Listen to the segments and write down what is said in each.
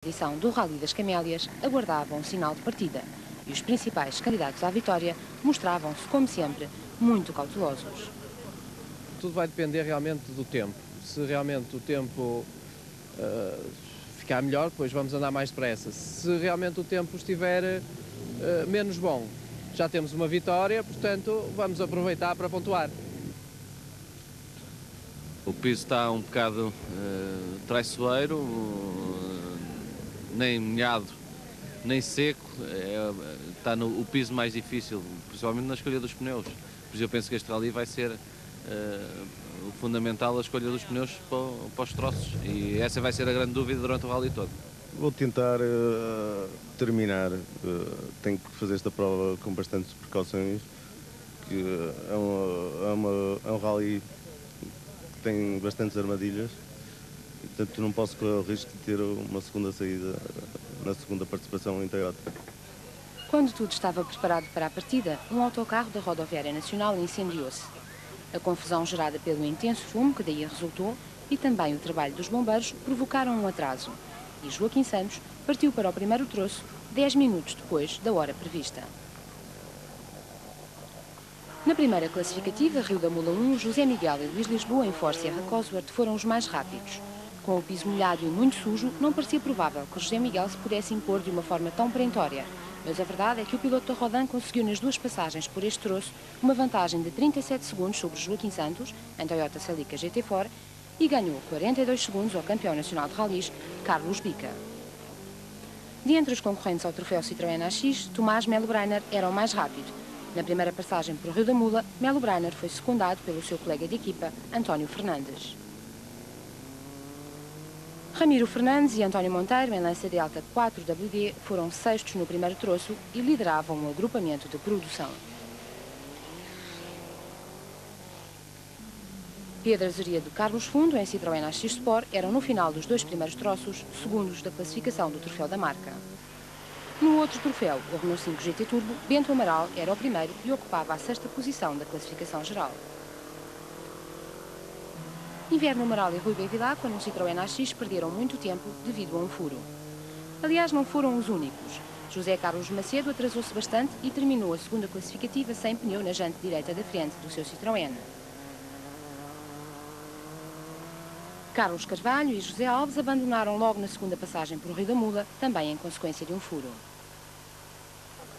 edição do Rally das Camélias aguardavam um sinal de partida e os principais candidatos à vitória mostravam-se, como sempre, muito cautelosos. Tudo vai depender realmente do tempo. Se realmente o tempo ficar melhor, depois vamos andar mais depressa. Se realmente o tempo estiver menos bom, já temos uma vitória, portanto vamos aproveitar para pontuar. O piso está um bocado traiçoeiro, nem molhado, nem seco. Está o piso mais difícil, principalmente na escolha dos pneus. Por isso eu penso que este rally vai ser o fundamental, a escolha dos pneus para os troços. E essa vai ser a grande dúvida durante o rally todo. Vou tentar terminar. Tenho que fazer esta prova com bastantes precauções, que é um rally que tem bastantes armadilhas, e, portanto não posso correr o risco de ter uma segunda saída na segunda participação integrada. Quando tudo estava preparado para a partida, um autocarro da Rodoviária Nacional incendiou-se. A confusão gerada pelo intenso fumo que daí resultou e também o trabalho dos bombeiros provocaram um atraso. E Joaquim Santos partiu para o primeiro troço 10 minutos depois da hora prevista. Na primeira classificativa, Rio da Mula 1, José Miguel e Luís Lisboa em Ford Sierra Cosworth foram os mais rápidos. Com o piso molhado e muito sujo, não parecia provável que José Miguel se pudesse impor de uma forma tão perentória. Mas a verdade é que o piloto da Rodan conseguiu nas duas passagens por este troço uma vantagem de 37 segundos sobre Joaquim Santos, em Toyota Celica GT4, e ganhou 42 segundos ao campeão nacional de rallies, Carlos Bica. De entre os concorrentes ao troféu Citroën AX, Tomás Melo Breiner era o mais rápido. Na primeira passagem por Rio da Mula, Melo Breiner foi secundado pelo seu colega de equipa, António Fernandes. Ramiro Fernandes e António Monteiro, em lança delta 4WD, foram sextos no primeiro troço e lideravam um agrupamento de produção. Pedro Azeria de Carlos Fundo, em Citroën AX Sport, eram no final dos dois primeiros troços, segundos da classificação do troféu da marca. No outro troféu, o Renault 5 GT Turbo, Bento Amaral era o primeiro e ocupava a sexta posição da classificação geral. Inverno Amaral e Rui Bevilacqua, no Citroën AX, perderam muito tempo devido a um furo. Aliás, não foram os únicos. José Carlos Macedo atrasou-se bastante e terminou a segunda classificativa sem pneu na jante direita da frente do seu Citroën. Carlos Carvalho e José Alves abandonaram logo na segunda passagem por Rio da Mula, também em consequência de um furo.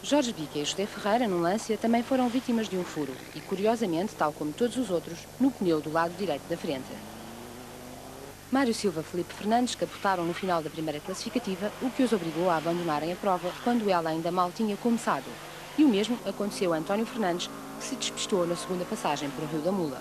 Jorge Bica e José Ferreira, no Lancia, também foram vítimas de um furo e, curiosamente, tal como todos os outros, no pneu do lado direito da frente. Mário Silva e Filipe Fernandes capotaram no final da primeira classificativa, o que os obrigou a abandonarem a prova quando ela ainda mal tinha começado. E o mesmo aconteceu a António Fernandes, que se despistou na segunda passagem por Rio da Mula.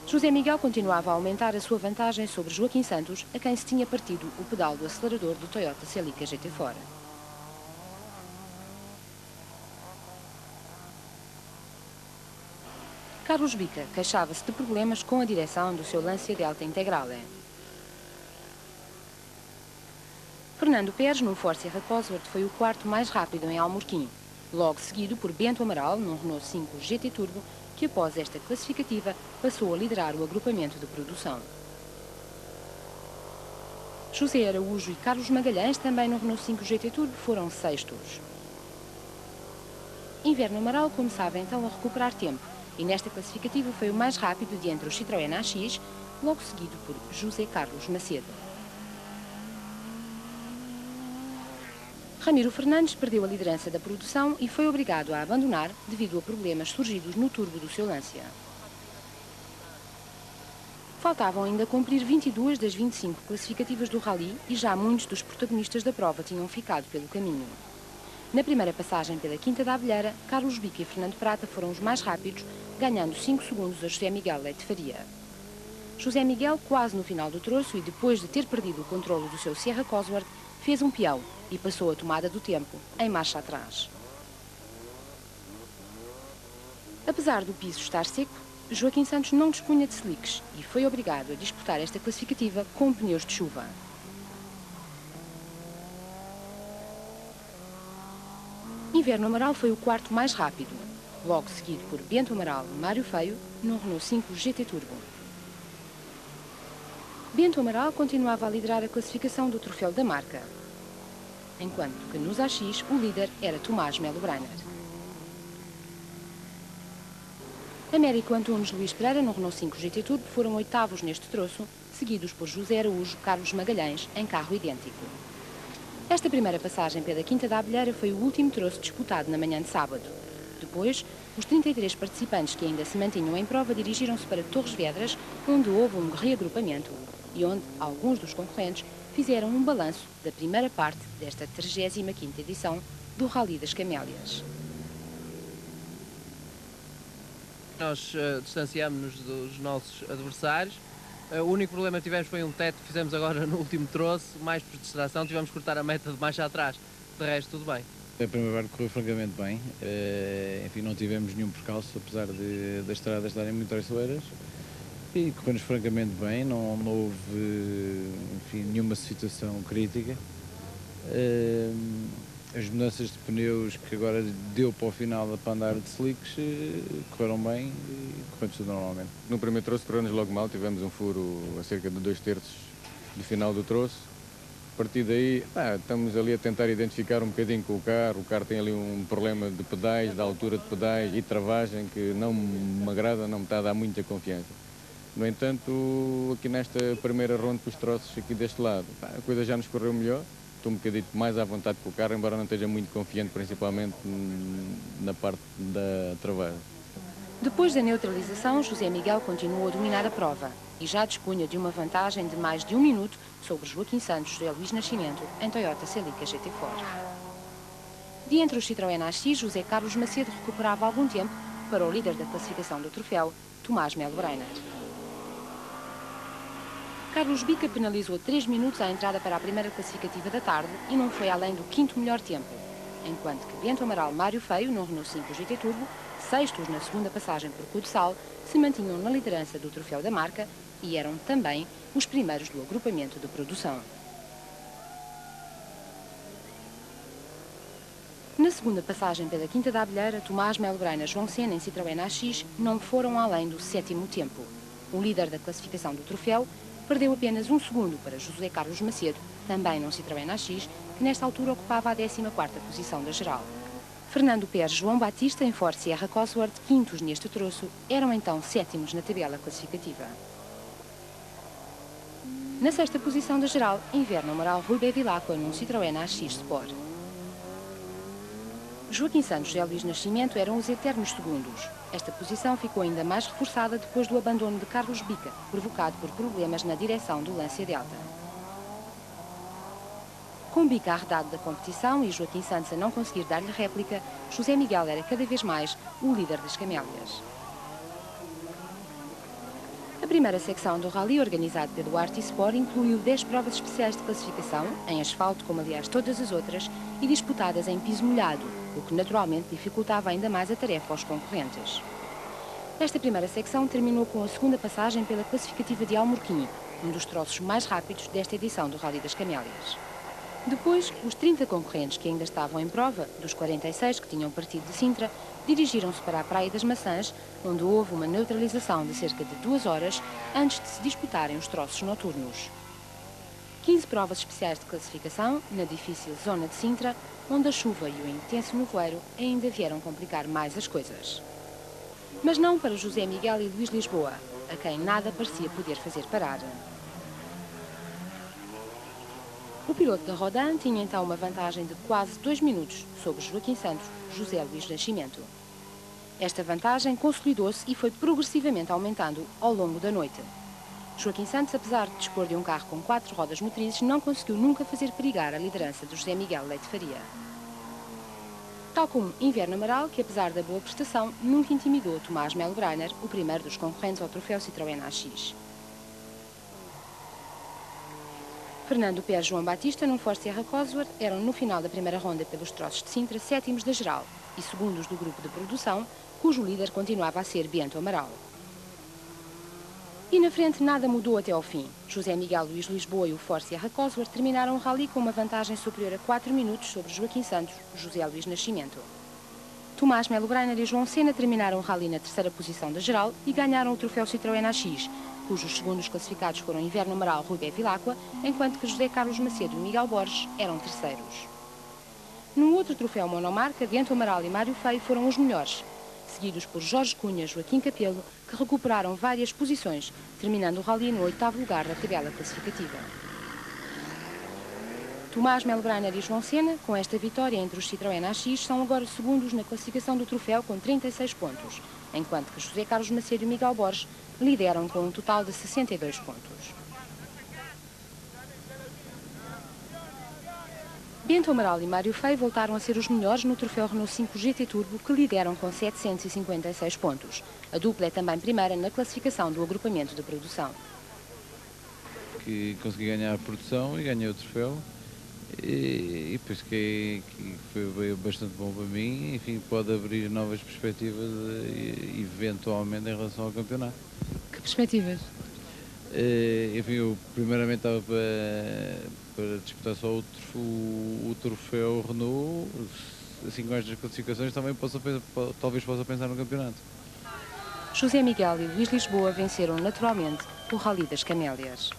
José Miguel continuava a aumentar a sua vantagem sobre Joaquim Santos, a quem se tinha partido o pedal do acelerador do Toyota Celica GT4. Carlos Bica queixava-se de problemas com a direção do seu Lancia Delta Integrale. Fernando Pérez, num Ford Sierra Cosworth, foi o quarto mais rápido em Almorquim, logo seguido por Bento Amaral, num Renault 5 GT Turbo, que após esta classificativa passou a liderar o agrupamento de produção. José Araújo e Carlos Magalhães, também no Renault 5 GT Turbo, foram sextos. Inverno Amaral começava então a recuperar tempo e nesta classificativa foi o mais rápido de entre os Citroën AX, logo seguido por José Carlos Macedo. Ramiro Fernandes perdeu a liderança da produção e foi obrigado a abandonar devido a problemas surgidos no turbo do seu Lancia. Faltavam ainda cumprir 22 das 25 classificativas do rally e já muitos dos protagonistas da prova tinham ficado pelo caminho. Na primeira passagem pela Quinta da Abelheira, Carlos Bica e Fernando Prata foram os mais rápidos, ganhando 5 segundos a José Miguel Leite Faria. José Miguel, quase no final do troço e depois de ter perdido o controlo do seu Sierra Cosworth, fez um peão e passou a tomada do tempo em marcha atrás. Apesar do piso estar seco, Joaquim Santos não dispunha de slicks e foi obrigado a disputar esta classificativa com pneus de chuva. Inverno Amaral foi o quarto mais rápido, logo seguido por Bento Amaral e Mário Feio, no Renault 5 GT Turbo. Bento Amaral continuava a liderar a classificação do troféu da marca, enquanto que nos AX o líder era Tomás Melo Breiner. Américo Antunes Luís Pereira no Renault 5 GT Turbo foram oitavos neste troço, seguidos por José Araújo Carlos Magalhães em carro idêntico. Esta primeira passagem pela Quinta da Abelheira foi o último troço disputado na manhã de sábado. Depois, os 33 participantes que ainda se mantinham em prova dirigiram-se para Torres Vedras, onde houve um reagrupamento e onde alguns dos concorrentes fizeram um balanço da primeira parte desta 35ª edição do Rally das Camélias. Nós distanciámos-nos dos nossos adversários. O único problema que tivemos foi um teto que fizemos agora no último troço, mais por distração, tivemos que cortar a meta de marcha atrás. De resto, tudo bem. A primeira parte correu francamente bem, enfim, não tivemos nenhum percalço, apesar das estradas estarem muito traiçoeiras, e correu-nos francamente bem, não houve, enfim, nenhuma situação crítica. As mudanças de pneus que agora deu para o final para andar de slicks correram bem e correu tudo normalmente. No primeiro troço correu-nos logo mal, tivemos um furo a cerca de 2/3 do final do troço. A partir daí, estamos ali a tentar identificar um bocadinho com o carro tem ali um problema de pedais, da altura de pedais e travagem que não me agrada, não me está a dar muita confiança. No entanto, aqui nesta primeira ronda com os troços aqui deste lado, a coisa já nos correu melhor. Estou um bocadinho mais à vontade com o carro, embora não esteja muito confiante, principalmente na parte da travagem. Depois da neutralização, José Miguel continuou a dominar a prova e já dispunha de uma vantagem de mais de 1 minuto sobre Joaquim Santos José Luís Nascimento em Toyota Celica GT4. De entre os Citroën AX, José Carlos Macedo recuperava algum tempo para o líder da classificação do troféu, Tomás Melo Breiner. Carlos Bica penalizou 3 minutos à entrada para a primeira classificativa da tarde e não foi além do 5º melhor tempo, enquanto que Bento Amaral Mário Feio, no Renault 5 GT Turbo, sextos na segunda passagem por Cudossal, se mantinham na liderança do troféu da marca e eram também os primeiros do agrupamento de produção. Na segunda passagem pela Quinta da Abelheira, Tomás Melo Breiner João Sena em Citroën AX não foram além do 7º tempo. O líder da classificação do troféu perdeu apenas 1 segundo para José Carlos Macedo, também num Citroën AX, que nesta altura ocupava a 14ª posição da geral. Fernando Pérez João Batista em Ford Sierra Cosworth, quintos neste troço, eram então 7º na tabela classificativa. Na 6ª posição da geral, Inverno Amaral Rui Bevilacqua num Citroën AX Sport. Joaquim Santos José Luís Nascimento eram os eternos segundos. Esta posição ficou ainda mais reforçada depois do abandono de Carlos Bica, provocado por problemas na direção do Lancia Delta. Com Bica arredado da competição e Joaquim Santos a não conseguir dar-lhe réplica, José Miguel era cada vez mais o líder das Camélias. A primeira secção do rally, organizado pelo Artisport, incluiu 10 provas especiais de classificação, em asfalto, como aliás todas as outras, e disputadas em piso molhado, o que naturalmente dificultava ainda mais a tarefa aos concorrentes. Esta primeira secção terminou com a segunda passagem pela classificativa de Almorquim, um dos troços mais rápidos desta edição do Rally das Camélias. Depois, os 30 concorrentes que ainda estavam em prova, dos 46 que tinham partido de Sintra, dirigiram-se para a Praia das Maçãs, onde houve uma neutralização de cerca de 2 horas antes de se disputarem os troços noturnos. 15 provas especiais de classificação na difícil zona de Sintra, onde a chuva e o intenso nevoeiro ainda vieram complicar mais as coisas. Mas não para José Miguel e Luís Lisboa, a quem nada parecia poder fazer parar. O piloto da Rodin tinha então uma vantagem de quase 2 minutos sobre Joaquim Santos José Luís Nascimento. Esta vantagem consolidou-se e foi progressivamente aumentando ao longo da noite. Joaquim Santos, apesar de dispor de um carro com 4 rodas motrizes, não conseguiu nunca fazer perigar a liderança de José Miguel Leite Faria. Tal como Inverno Amaral, que apesar da boa prestação, nunca intimidou Tomás Melo Breiner, o primeiro dos concorrentes ao troféu Citroën AX. Fernando Pérez João Batista, num Ford Sierra Cosworth, eram no final da primeira ronda pelos troços de Sintra 7º da geral e segundos do grupo de produção, cujo líder continuava a ser Bento Amaral. E na frente nada mudou até ao fim. José Miguel Luís Lisboa e o Ford Sierra Cosworth terminaram o rally com uma vantagem superior a 4 minutos sobre Joaquim Santos José Luís Nascimento. Tomás Melo Breiner e João Sena terminaram o rally na 3ª posição da geral e ganharam o troféu Citroën AX, cujos segundos classificados foram Inverno Amaral, Rui Bevilacqua, enquanto que José Carlos Macedo e Miguel Borges eram terceiros. No outro troféu monomarca, Bento Amaral e Mário Feio foram os melhores, seguidos por Jorge Cunha e Joaquim Capelo, que recuperaram várias posições, terminando o rally no 8º lugar da tabela classificativa. Tomás Melbrainer e João Sena, com esta vitória entre os Citroën AX, são agora segundos na classificação do troféu com 36 pontos, enquanto que José Carlos Macedo e Miguel Borges lideram com um total de 62 pontos. Bento Amaral e Mário Feio voltaram a ser os melhores no troféu Renault 5 GT Turbo, que lideram com 756 pontos. A dupla é também primeira na classificação do agrupamento de produção. Que consegui ganhar a produção e ganhei o troféu. E penso que foi bastante bom para mim. Enfim, pode abrir novas perspectivas eventualmente em relação ao campeonato. Que perspectivas? Enfim, eu primeiramente estava para disputar só o troféu Renault. Assim, com estas classificações também talvez possa pensar no campeonato. José Miguel e Luís Lisboa venceram naturalmente o Rally das Camélias.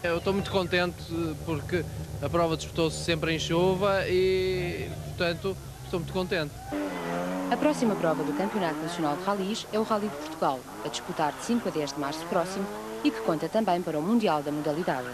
Eu estou muito contente porque a prova disputou-se sempre em chuva e, portanto, estou muito contente. A próxima prova do Campeonato Nacional de Rallys é o Rally de Portugal, a disputar de 5 a 10 de março próximo e que conta também para o Mundial da modalidade.